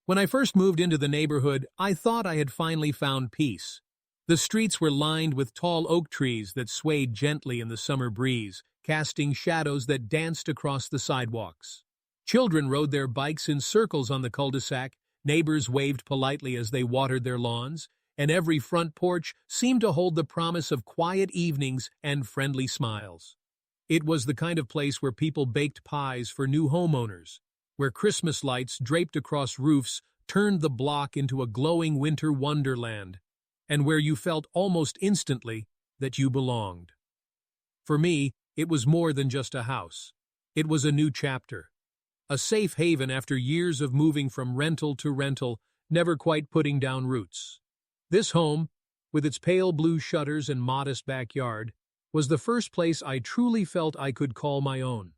When I first moved into the neighborhood, I thought I had finally found peace. The streets were lined with tall oak trees that swayed gently in the summer breeze, casting shadows that danced across the sidewalks. Children rode their bikes in circles on the cul-de-sac, neighbors waved politely as they watered their lawns, and every front porch seemed to hold the promise of quiet evenings and friendly smiles. It was the kind of place where people baked pies for new homeowners, where Christmas lights draped across roofs turned the block into a glowing winter wonderland, and where you felt almost instantly that you belonged. For me, it was more than just a house. It was a new chapter. A safe haven after years of moving from rental to rental, never quite putting down roots. This home, with its pale blue shutters and modest backyard, was the first place I truly felt I could call my own.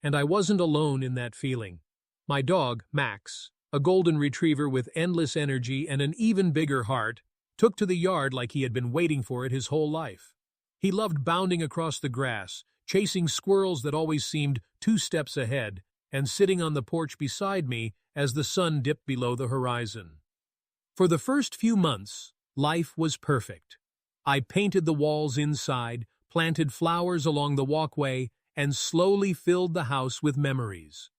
And I wasn't alone in that feeling. My dog, Max, a golden retriever with endless energy and an even bigger heart, took to the yard like he had been waiting for it his whole life. He loved bounding across the grass, chasing squirrels that always seemed 2 steps ahead, and sitting on the porch beside me as the sun dipped below the horizon. For the first few months, life was perfect. I painted the walls inside, planted flowers along the walkway, and slowly filled the house with memories.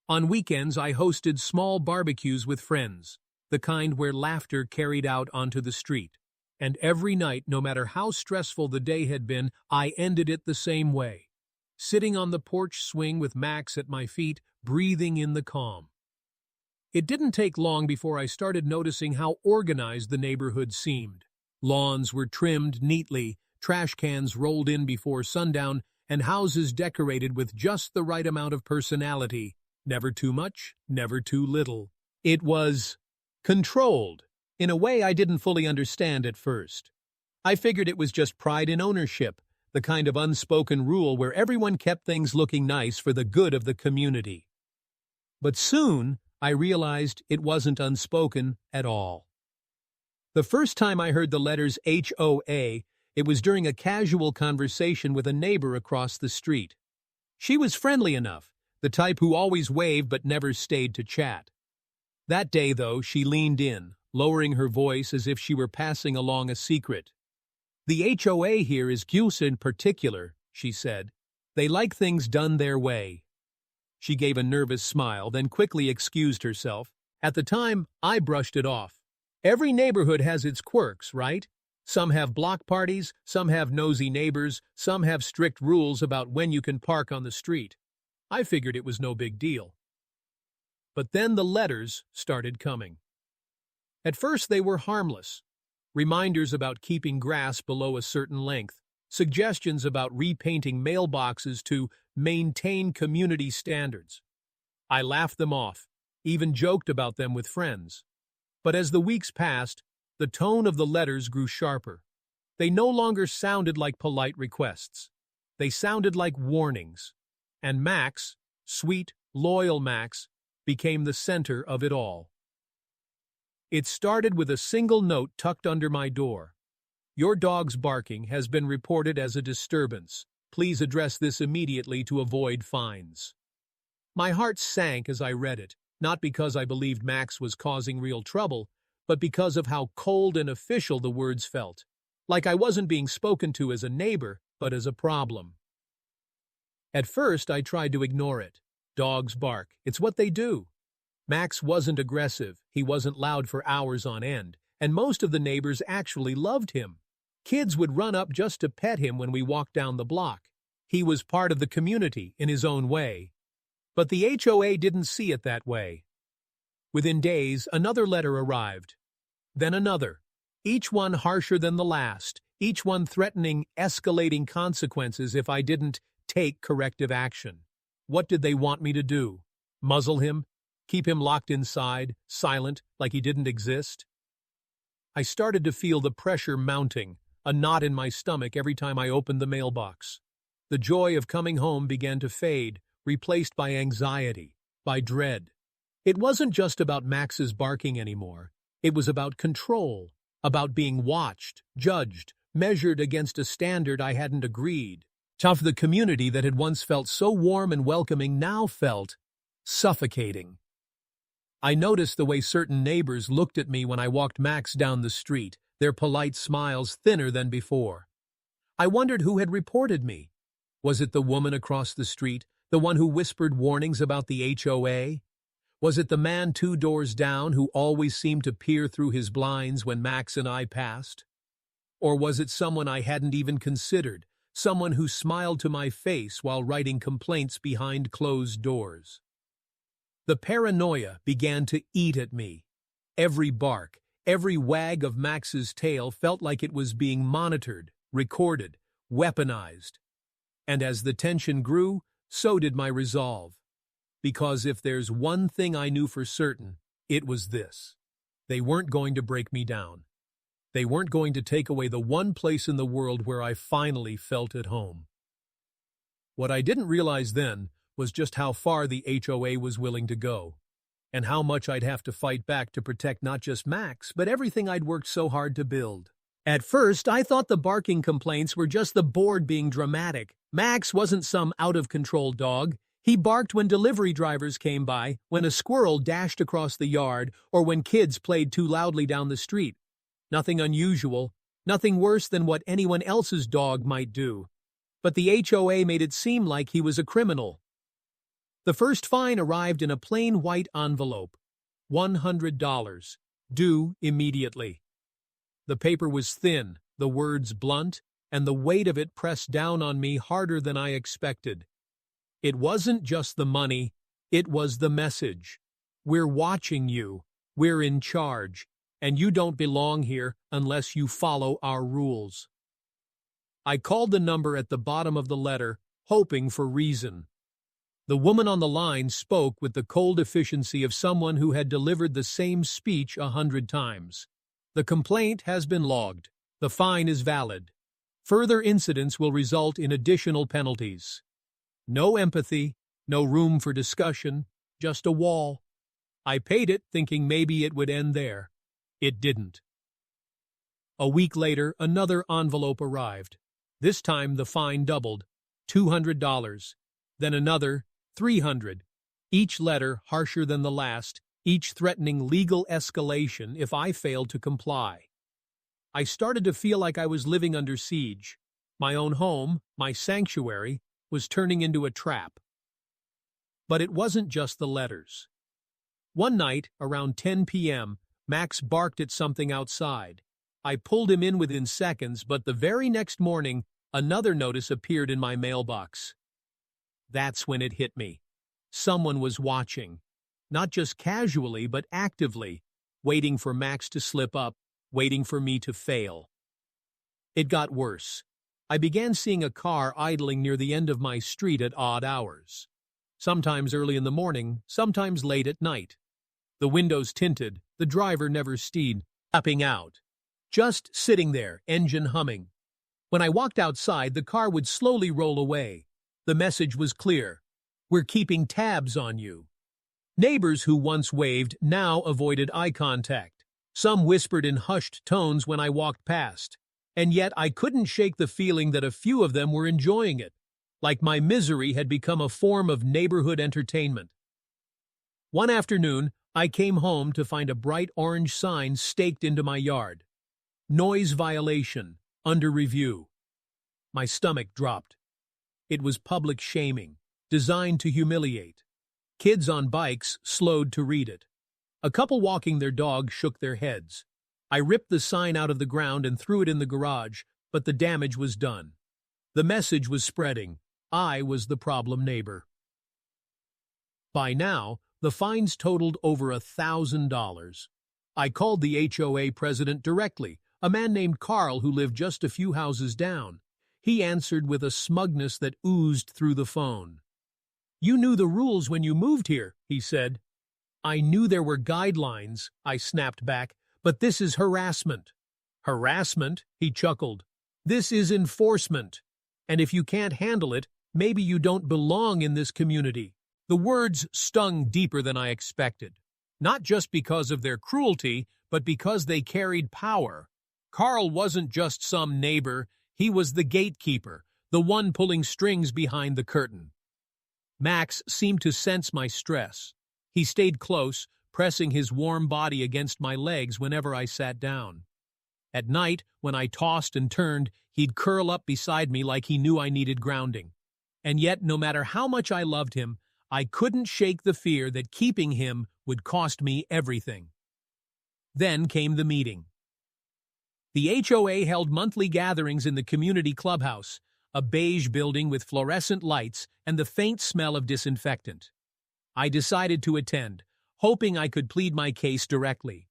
On weekends, I hosted small barbecues with friends, the kind where laughter carried out onto the street. And every night, no matter how stressful the day had been, I ended it the same way. Sitting on the porch swing with Max at my feet, breathing in the calm. It didn't take long before I started noticing how organized the neighborhood seemed. Lawns were trimmed neatly, trash cans rolled in before sundown, and houses decorated with just the right amount of personality. Never too much, never too little. It was controlled, in a way I didn't fully understand at first. I figured it was just pride in ownership, the kind of unspoken rule where everyone kept things looking nice for the good of the community. But soon, I realized it wasn't unspoken at all. The first time I heard the letters HOA, it was during a casual conversation with a neighbor across the street. She was friendly enough, the type who always waved but never stayed to chat. That day, though, she leaned in, lowering her voice as if she were passing along a secret. "The HOA here is cute in particular," she said. "They like things done their way." She gave a nervous smile, then quickly excused herself. At the time, I brushed it off. Every neighborhood has its quirks, right? Some have block parties, some have nosy neighbors, some have strict rules about when you can park on the street. I figured it was no big deal. But then the letters started coming. At first they were harmless. Reminders about keeping grass below a certain length, suggestions about repainting mailboxes to maintain community standards. I laughed them off, even joked about them with friends. But as the weeks passed, the tone of the letters grew sharper. They no longer sounded like polite requests. They sounded like warnings. And Max, sweet, loyal Max, became the center of it all. It started with a single note tucked under my door. "Your dog's barking has been reported as a disturbance. Please address this immediately to avoid fines." My heart sank as I read it, not because I believed Max was causing real trouble, but because of how cold and official the words felt. Like I wasn't being spoken to as a neighbor, but as a problem. At first, I tried to ignore it. Dogs bark. It's what they do. Max wasn't aggressive, he wasn't loud for hours on end, and most of the neighbors actually loved him. Kids would run up just to pet him when we walked down the block. He was part of the community in his own way. But the HOA didn't see it that way. Within days, another letter arrived. Then another. Each one harsher than the last, each one threatening escalating consequences if I didn't take corrective action. What did they want me to do? Muzzle him? Keep him locked inside, silent, like he didn't exist? I started to feel the pressure mounting, a knot in my stomach every time I opened the mailbox. The joy of coming home began to fade, replaced by anxiety, by dread. It wasn't just about Max's barking anymore. It was about control, about being watched, judged, measured against a standard I hadn't agreed. Tough, the community that had once felt so warm and welcoming now felt suffocating. I noticed the way certain neighbors looked at me when I walked Max down the street, their polite smiles thinner than before. I wondered who had reported me. Was it the woman across the street, the one who whispered warnings about the HOA? Was it the man 2 doors down who always seemed to peer through his blinds when Max and I passed? Or was it someone I hadn't even considered, someone who smiled to my face while writing complaints behind closed doors? The paranoia began to eat at me. Every bark, every wag of Max's tail felt like it was being monitored, recorded, weaponized. And as the tension grew, so did my resolve. Because if there's one thing I knew for certain, it was this. They weren't going to break me down. They weren't going to take away the one place in the world where I finally felt at home. What I didn't realize then was just how far the HOA was willing to go, and how much I'd have to fight back to protect not just Max, but everything I'd worked so hard to build. At first, I thought the barking complaints were just the board being dramatic. Max wasn't some out-of-control dog. He barked when delivery drivers came by, when a squirrel dashed across the yard, or when kids played too loudly down the street. Nothing unusual, nothing worse than what anyone else's dog might do. But the HOA made it seem like he was a criminal. The first fine arrived in a plain white envelope. $100. Due immediately. The paper was thin, the words blunt, and the weight of it pressed down on me harder than I expected. It wasn't just the money, it was the message. We're watching you, we're in charge, and you don't belong here unless you follow our rules. I called the number at the bottom of the letter, hoping for reason. The woman on the line spoke with the cold efficiency of someone who had delivered the same speech 100 times. The complaint has been logged. The fine is valid. Further incidents will result in additional penalties. No empathy, no room for discussion, just a wall. I paid it thinking maybe it would end there. It didn't. A week later, another envelope arrived. This time the fine doubled, $200. Then another, $300. Each letter harsher than the last, each threatening legal escalation if I failed to comply. I started to feel like I was living under siege. My own home, my sanctuary, was turning into a trap. But it wasn't just the letters. One night, around 10 p.m., Max barked at something outside. I pulled him in within seconds, but the very next morning, another notice appeared in my mailbox. That's when it hit me. Someone was watching. Not just casually, but actively, waiting for Max to slip up, waiting for me to fail. It got worse. I began seeing a car idling near the end of my street at odd hours. Sometimes early in the morning, sometimes late at night. The windows tinted, the driver never stepping out. Just sitting there, engine humming. When I walked outside, the car would slowly roll away. The message was clear. We're keeping tabs on you. Neighbors who once waved now avoided eye contact. Some whispered in hushed tones when I walked past. And yet I couldn't shake the feeling that a few of them were enjoying it, like my misery had become a form of neighborhood entertainment. One afternoon, I came home to find a bright orange sign staked into my yard. Noise violation, under review. My stomach dropped. It was public shaming, designed to humiliate. Kids on bikes slowed to read it. A couple walking their dog shook their heads. I ripped the sign out of the ground and threw it in the garage, but the damage was done. The message was spreading. I was the problem neighbor. By now, the fines totaled over $1,000. I called the HOA president directly, a man named Carl who lived just a few houses down. He answered with a smugness that oozed through the phone. "You knew the rules when you moved here," he said. "I knew there were guidelines," I snapped back, "but this is harassment." "Harassment?" he chuckled. "This is enforcement. And if you can't handle it, maybe you don't belong in this community." The words stung deeper than I expected. Not just because of their cruelty, but because they carried power. Carl wasn't just some neighbor, he was the gatekeeper, the one pulling strings behind the curtain. Max seemed to sense my stress. He stayed close, pressing his warm body against my legs whenever I sat down. At night, when I tossed and turned, he'd curl up beside me like he knew I needed grounding. And yet, no matter how much I loved him, I couldn't shake the fear that keeping him would cost me everything. Then came the meeting. The HOA held monthly gatherings in the community clubhouse, a beige building with fluorescent lights and the faint smell of disinfectant. I decided to attend, hoping I could plead my case directly.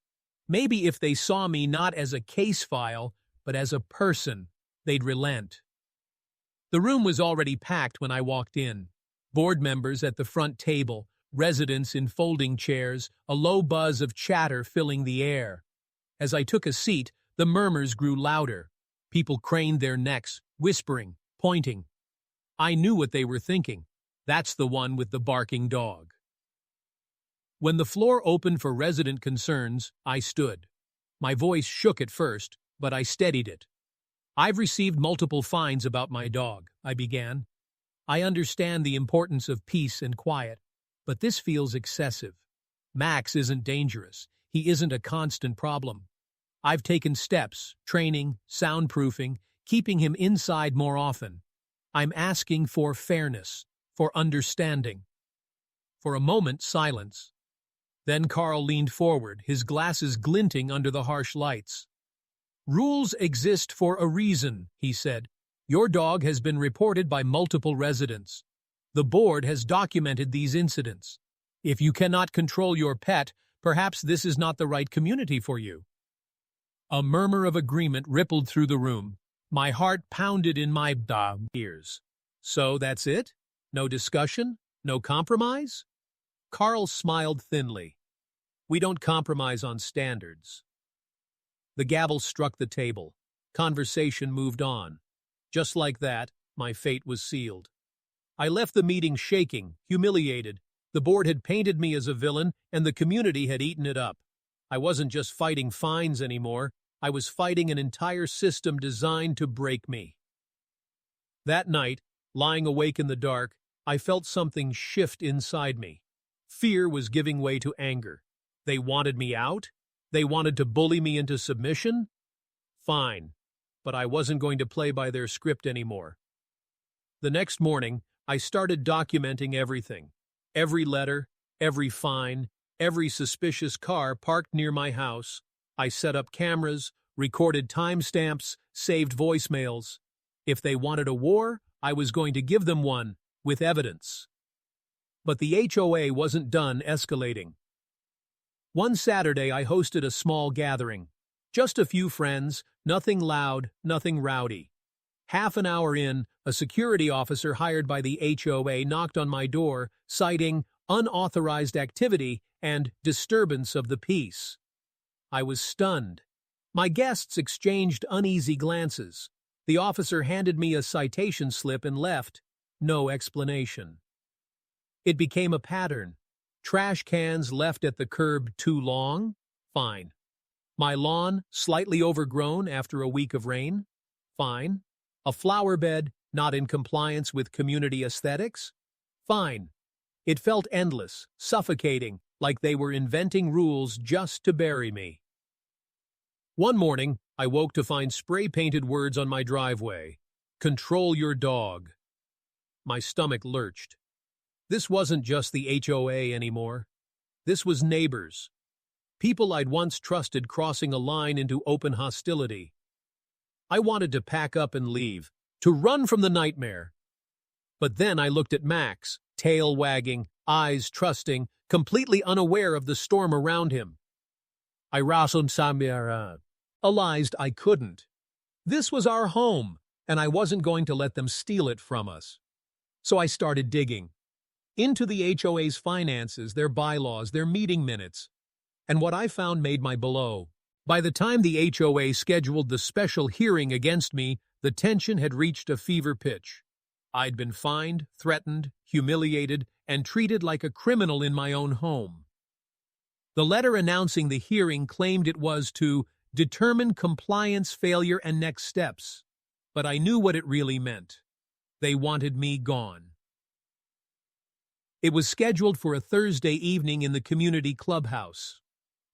Maybe if they saw me not as a case file, but as a person, they'd relent. The room was already packed when I walked in. Board members at the front table, residents in folding chairs, a low buzz of chatter filling the air. As I took a seat, the murmurs grew louder. People craned their necks, whispering, pointing. I knew what they were thinking. That's the one with the barking dog. When the floor opened for resident concerns, I stood. My voice shook at first, but I steadied it. I've received multiple fines about my dog, I began. I understand the importance of peace and quiet, but this feels excessive. Max isn't dangerous. He isn't a constant problem. I've taken steps, training, soundproofing, keeping him inside more often. I'm asking for fairness, for understanding. For a moment, silence. Then Carl leaned forward, his glasses glinting under the harsh lights. Rules exist for a reason, he said. Your dog has been reported by multiple residents. The board has documented these incidents. If you cannot control your pet, perhaps this is not the right community for you. A murmur of agreement rippled through the room. My heart pounded in my ears. So that's it? No discussion? No compromise? Carl smiled thinly. We don't compromise on standards. The gavel struck the table. Conversation moved on. Just like that, my fate was sealed. I left the meeting shaking, humiliated. The board had painted me as a villain, and the community had eaten it up. I wasn't just fighting fines anymore. I was fighting an entire system designed to break me. That night, lying awake in the dark, I felt something shift inside me. Fear was giving way to anger. They wanted me out? They wanted to bully me into submission? Fine, but I wasn't going to play by their script anymore. The next morning, I started documenting everything. Every letter, every fine, every suspicious car parked near my house. I set up cameras, recorded timestamps, saved voicemails. If they wanted a war, I was going to give them one, with evidence. But the HOA wasn't done escalating. One Saturday, I hosted a small gathering. Just a few friends, nothing loud, nothing rowdy. Half an hour in, a security officer hired by the HOA knocked on my door, citing unauthorized activity and disturbance of the peace. I was stunned. My guests exchanged uneasy glances. The officer handed me a citation slip and left. No explanation. It became a pattern. Trash cans left at the curb too long? Fine. My lawn slightly overgrown after a week of rain? Fine. A flower bed not in compliance with community aesthetics? Fine. It felt endless, suffocating, like they were inventing rules just to bury me. One morning, I woke to find spray-painted words on my driveway. Control your dog. My stomach lurched. This wasn't just the HOA anymore. This was neighbors. People I'd once trusted crossing a line into open hostility. I wanted to pack up and leave, to run from the nightmare. But then I looked at Max, tail wagging, eyes trusting, completely unaware of the storm around him. I realized I couldn't. This was our home, and I wasn't going to let them steal it from us. So I started digging into the HOA's finances, their bylaws, their meeting minutes. And what I found made my below. By the time the HOA scheduled the special hearing against me, the tension had reached a fever pitch. I'd been fined, threatened, humiliated, and treated like a criminal in my own home. The letter announcing the hearing claimed it was to determine compliance failure and next steps. But I knew what it really meant. They wanted me gone. It was scheduled for a Thursday evening in the community clubhouse.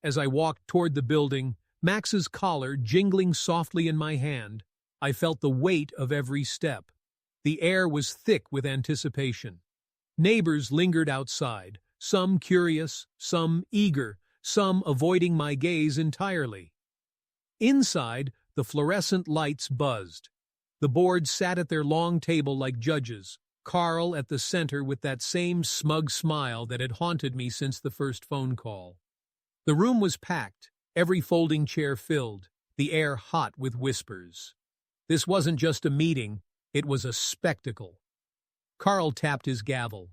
As I walked toward the building, Max's collar jingling softly in my hand, I felt the weight of every step. The air was thick with anticipation. Neighbors lingered outside, some curious, some eager, some avoiding my gaze entirely. Inside, the fluorescent lights buzzed. The board sat at their long table like judges, Carl at the center with that same smug smile that had haunted me since the first phone call. The room was packed, every folding chair filled, the air hot with whispers. This wasn't just a meeting, it was a spectacle. Carl tapped his gavel.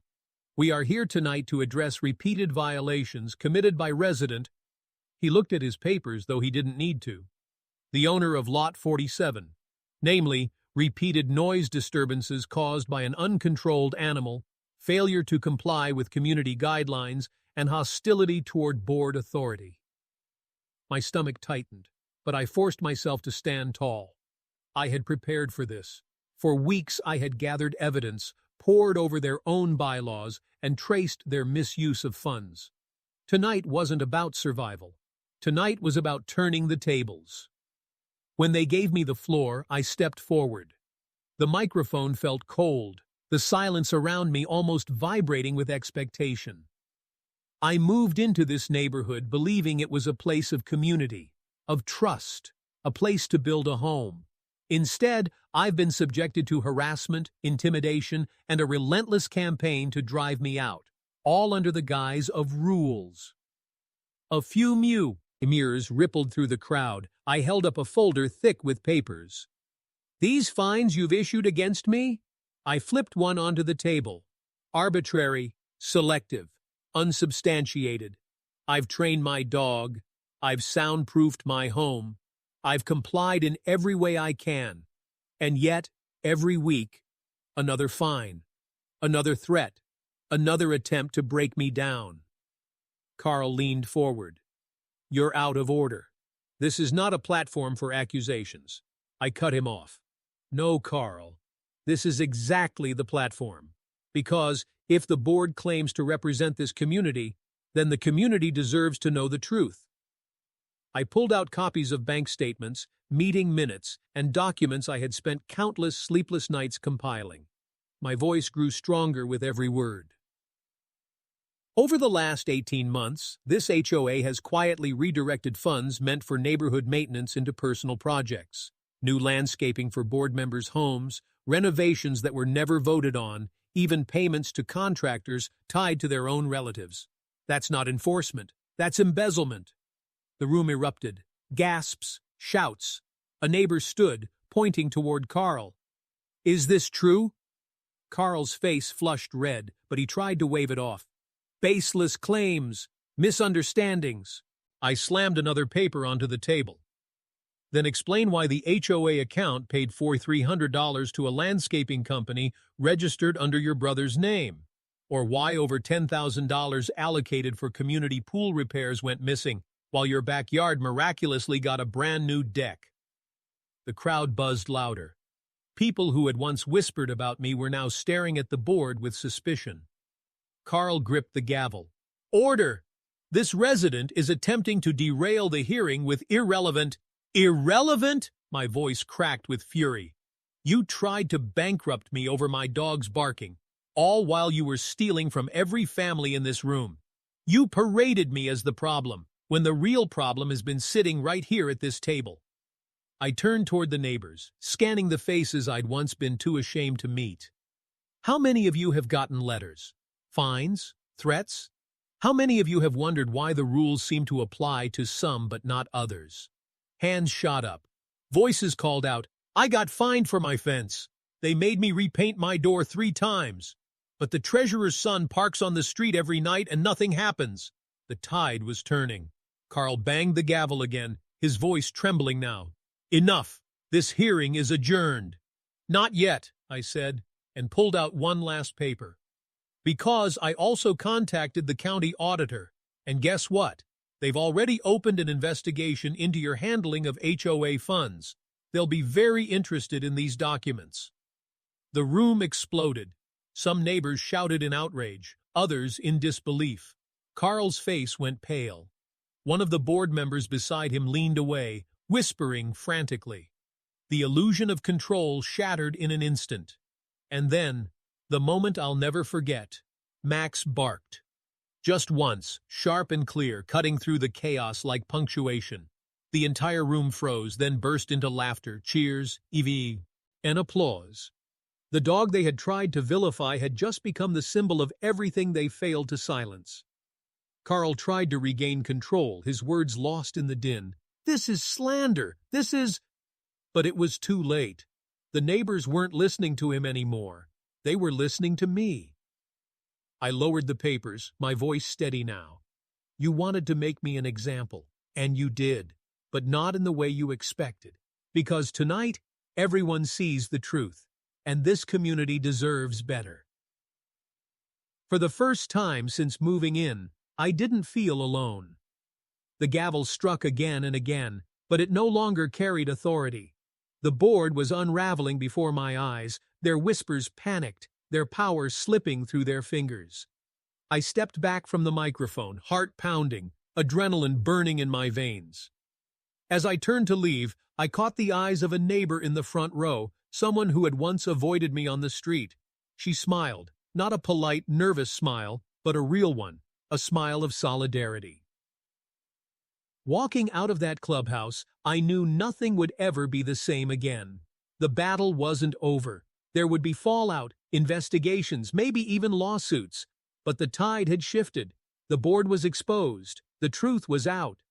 We are here tonight to address repeated violations committed by resident. He looked at his papers, though he didn't need to. The owner of Lot 47, namely, repeated noise disturbances caused by an uncontrolled animal, failure to comply with community guidelines, and hostility toward board authority. My stomach tightened, but I forced myself to stand tall. I had prepared for this. For weeks I had gathered evidence, pored over their own bylaws, and traced their misuse of funds. Tonight wasn't about survival. Tonight was about turning the tables. When they gave me the floor, I stepped forward. The microphone felt cold, the silence around me almost vibrating with expectation. I moved into this neighborhood believing it was a place of community, of trust, a place to build a home. Instead, I've been subjected to harassment, intimidation, and a relentless campaign to drive me out, all under the guise of rules. A few emirs rippled through the crowd. I held up a folder thick with papers. These fines you've issued against me? I flipped one onto the table. Arbitrary, selective, unsubstantiated. I've trained my dog. I've soundproofed my home. I've complied in every way I can. And yet, every week, another fine, another threat, another attempt to break me down. Carl leaned forward. You're out of order. This is not a platform for accusations. I cut him off. No, Carl. This is exactly the platform. Because if the board claims to represent this community, then the community deserves to know the truth. I pulled out copies of bank statements, meeting minutes, and documents I had spent countless sleepless nights compiling. My voice grew stronger with every word. Over the last 18 months, this HOA has quietly redirected funds meant for neighborhood maintenance into personal projects. New landscaping for board members' homes, renovations that were never voted on, even payments to contractors tied to their own relatives. That's not enforcement. That's embezzlement. The room erupted. Gasps, shouts. A neighbor stood, pointing toward Carl. Is this true? Carl's face flushed red, but he tried to wave it off. Baseless claims, misunderstandings. I slammed another paper onto the table. Then explain why the HOA account paid $300 to a landscaping company registered under your brother's name, or why over $10,000 allocated for community pool repairs went missing, while your backyard miraculously got a brand new deck. The crowd buzzed louder. People who had once whispered about me were now staring at the board with suspicion. Carl gripped the gavel. Order! This resident is attempting to derail the hearing with irrelevant... Irrelevant? My voice cracked with fury. You tried to bankrupt me over my dog's barking, all while you were stealing from every family in this room. You paraded me as the problem, when the real problem has been sitting right here at this table. I turned toward the neighbors, scanning the faces I'd once been too ashamed to meet. How many of you have gotten letters? Fines? Threats? How many of you have wondered why the rules seem to apply to some but not others? Hands shot up. Voices called out, I got fined for my fence. They made me repaint my door 3 times. But the treasurer's son parks on the street every night and nothing happens. The tide was turning. Carl banged the gavel again, his voice trembling now. Enough! This hearing is adjourned. Not yet, I said, and pulled out one last paper. Because I also contacted the county auditor, and guess what? They've already opened an investigation into your handling of HOA funds. They'll be very interested in these documents. The room exploded. Some neighbors shouted in outrage. others in disbelief. Carl's face went pale. One of the board members beside him leaned away, whispering frantically. The illusion of control shattered in an instant. And then, the moment I'll never forget, Max barked. Just once, sharp and clear, cutting through the chaos like punctuation. The entire room froze, then burst into laughter, cheers, and applause. The dog they had tried to vilify had just become the symbol of everything they failed to silence. Carl tried to regain control, his words lost in the din. "This is slander! This is—" But it was too late. The neighbors weren't listening to him anymore. They were listening to me. I lowered the papers, my voice steady now. "You wanted to make me an example, and you did, but not in the way you expected. Because tonight, everyone sees the truth, and this community deserves better." For the first time since moving in, I didn't feel alone. The gavel struck again and again, but it no longer carried authority. The board was unraveling before my eyes, their whispers panicked, their power slipping through their fingers. I stepped back from the microphone, heart pounding, adrenaline burning in my veins. As I turned to leave, I caught the eyes of a neighbor in the front row, someone who had once avoided me on the street. She smiled, not a polite, nervous smile, but a real one, a smile of solidarity. Walking out of that clubhouse, I knew nothing would ever be the same again. The battle wasn't over. There would be fallout, investigations, maybe even lawsuits. But the tide had shifted. The board was exposed. The truth was out.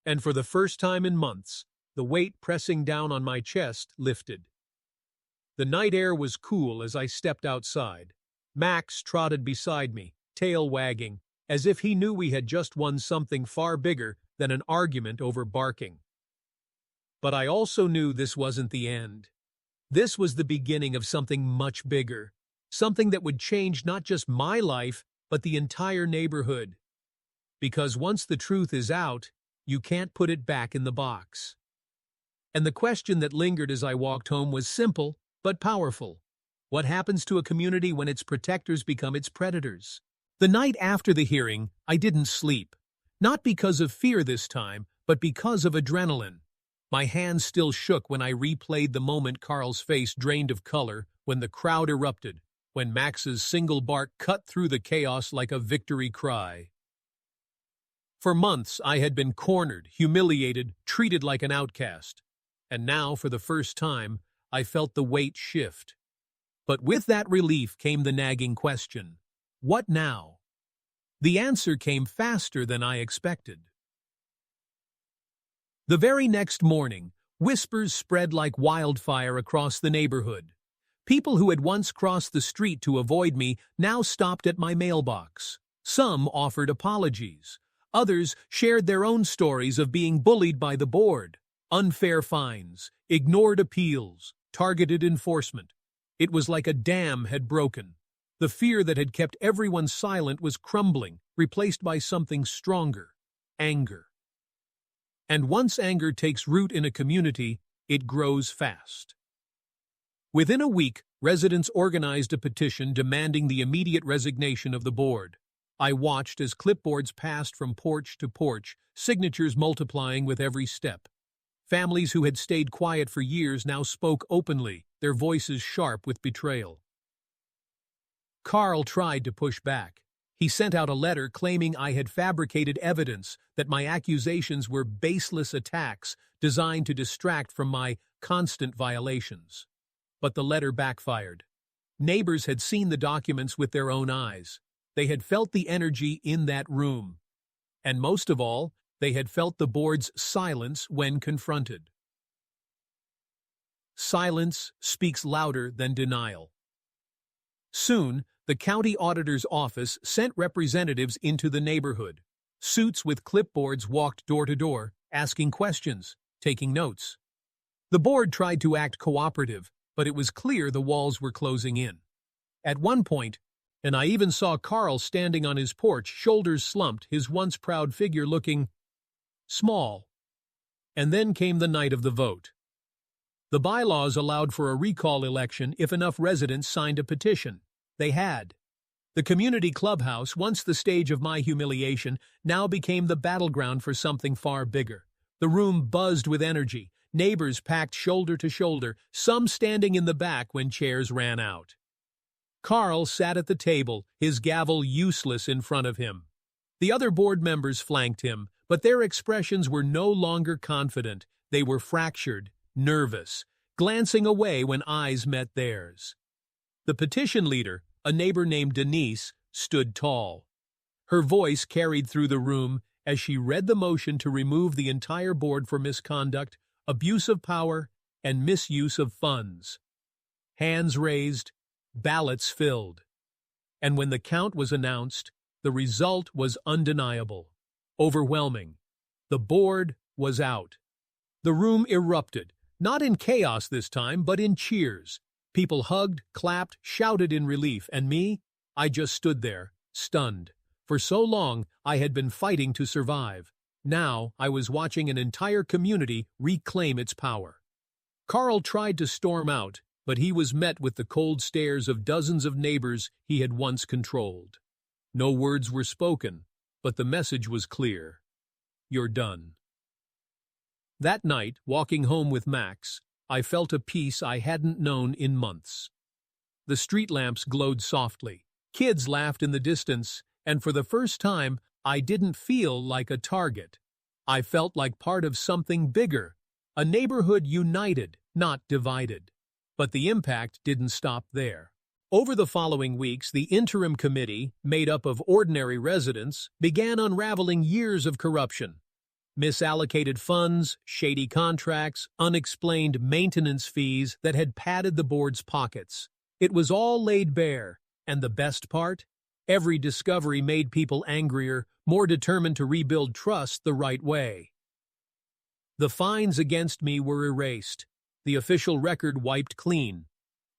And for the first time in months, the weight pressing down on my chest lifted. The night air was cool as I stepped outside. Max trotted beside me, tail wagging, as if he knew we had just won something far bigger than an argument over barking. But I also knew this wasn't the end. This was the beginning of something much bigger, something that would change not just my life, but the entire neighborhood. Because once the truth is out, you can't put it back in the box. And the question that lingered as I walked home was simple, but powerful. What happens to a community when its protectors become its predators? The night after the hearing, I didn't sleep. Not because of fear this time, but because of adrenaline. My hands still shook when I replayed the moment Carl's face drained of color, when the crowd erupted, when Max's single bark cut through the chaos like a victory cry. For months, I had been cornered, humiliated, treated like an outcast. And now, for the first time, I felt the weight shift. But with that relief came the nagging question: what now? The answer came faster than I expected. The very next morning, whispers spread like wildfire across the neighborhood. People who had once crossed the street to avoid me now stopped at my mailbox. Some offered apologies. Others shared their own stories of being bullied by the board. Unfair fines, ignored appeals, targeted enforcement. It was like a dam had broken. The fear that had kept everyone silent was crumbling, replaced by something stronger: anger. And once anger takes root in a community, it grows fast. Within a week, residents organized a petition demanding the immediate resignation of the board. I watched as clipboards passed from porch to porch, signatures multiplying with every step. Families who had stayed quiet for years now spoke openly, their voices sharp with betrayal. Carl tried to push back. He sent out a letter claiming I had fabricated evidence, that my accusations were baseless attacks designed to distract from my constant violations. But the letter backfired. Neighbors had seen the documents with their own eyes. They had felt the energy in that room. And most of all, they had felt the board's silence when confronted. Silence speaks louder than denial. Soon, the county auditor's office sent representatives into the neighborhood. Suits with clipboards walked door to door, asking questions, taking notes. The board tried to act cooperative, but it was clear the walls were closing in. At one point, and I even saw Carl standing on his porch, shoulders slumped, his once proud figure looking small. And then came the night of the vote. The bylaws allowed for a recall election if enough residents signed a petition. They had. The community clubhouse, once the stage of my humiliation, now became the battleground for something far bigger. The room buzzed with energy, neighbors packed shoulder to shoulder, some standing in the back when chairs ran out. Carl sat at the table, his gavel useless in front of him. The other board members flanked him, but their expressions were no longer confident. They were fractured, nervous, glancing away when eyes met theirs. The petition leader, a neighbor named Denise, stood tall. Her voice carried through the room as she read the motion to remove the entire board for misconduct, abuse of power, and misuse of funds. Hands raised, ballots filled. And when the count was announced, the result was undeniable, overwhelming. The board was out. The room erupted, not in chaos this time, but in cheers. People hugged, clapped, shouted in relief, and me? I just stood there, stunned. For so long, I had been fighting to survive. Now, I was watching an entire community reclaim its power. Carl tried to storm out, but he was met with the cold stares of dozens of neighbors he had once controlled. No words were spoken, but the message was clear. You're done. That night, walking home with Max, I felt a peace I hadn't known in months. The street lamps glowed softly, kids laughed in the distance, and for the first time, I didn't feel like a target. I felt like part of something bigger, a neighborhood united, not divided. But the impact didn't stop there. Over the following weeks, the interim committee, made up of ordinary residents, began unraveling years of corruption. Misallocated funds, shady contracts, unexplained maintenance fees that had padded the board's pockets. It was all laid bare, and the best part? Every discovery made people angrier, more determined to rebuild trust the right way. The fines against me were erased, the official record wiped clean.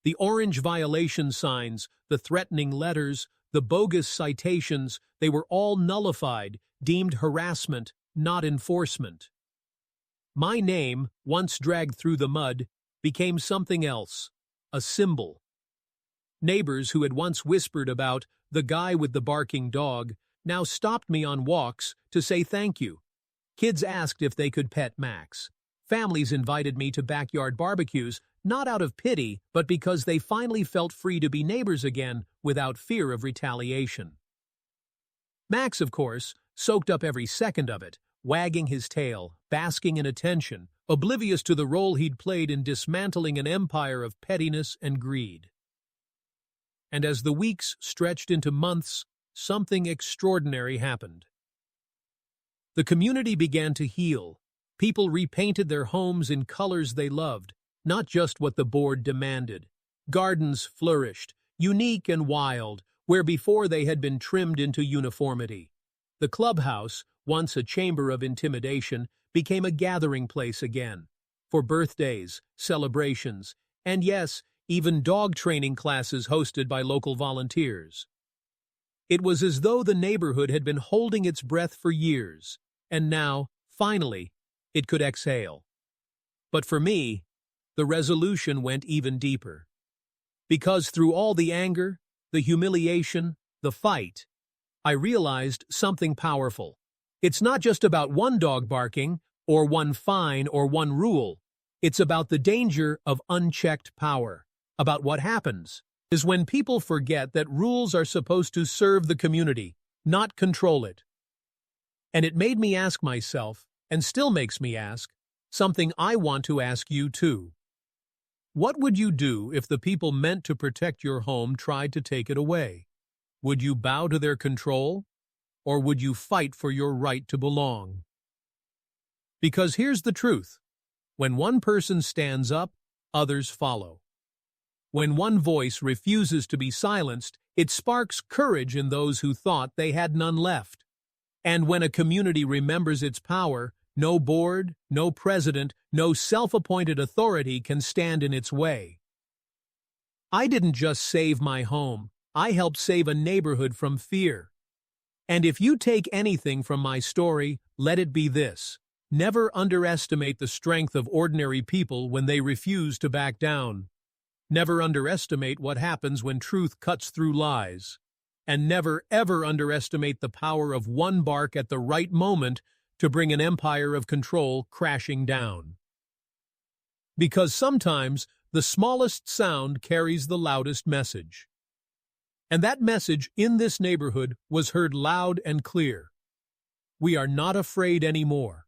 The orange violation signs, the threatening letters, the bogus citations, they were all nullified, deemed harassment, not enforcement. My name, once dragged through the mud, became something else, a symbol. Neighbors who had once whispered about the guy with the barking dog now stopped me on walks to say thank you. Kids asked if they could pet Max. Families invited me to backyard barbecues, not out of pity, but because they finally felt free to be neighbors again without fear of retaliation. Max, of course, soaked up every second of it, wagging his tail, basking in attention, oblivious to the role he'd played in dismantling an empire of pettiness and greed. And as the weeks stretched into months, something extraordinary happened. The community began to heal. People repainted their homes in colors they loved, not just what the board demanded. Gardens flourished, unique and wild, where before they had been trimmed into uniformity. The clubhouse, once a chamber of intimidation, became a gathering place again, for birthdays, celebrations, and yes, even dog training classes hosted by local volunteers. It was as though the neighborhood had been holding its breath for years, and now, finally, it could exhale. But for me, the resolution went even deeper. Because through all the anger, the humiliation, the fight, I realized something powerful. It's not just about one dog barking, or one fine, or one rule. It's about the danger of unchecked power, about what happens is when people forget that rules are supposed to serve the community, not control it. And it made me ask myself, and still makes me ask, something I want to ask you too. What would you do if the people meant to protect your home tried to take it away? Would you bow to their control? Or would you fight for your right to belong? Because here's the truth. When one person stands up, others follow. When one voice refuses to be silenced, it sparks courage in those who thought they had none left. And when a community remembers its power, no board, no president, no self-appointed authority can stand in its way. I didn't just save my home, I helped save a neighborhood from fear. And if you take anything from my story, let it be this. Never underestimate the strength of ordinary people when they refuse to back down. Never underestimate what happens when truth cuts through lies. And never, ever underestimate the power of one bark at the right moment to bring an empire of control crashing down. Because sometimes the smallest sound carries the loudest message. And that message in this neighborhood was heard loud and clear. We are not afraid anymore.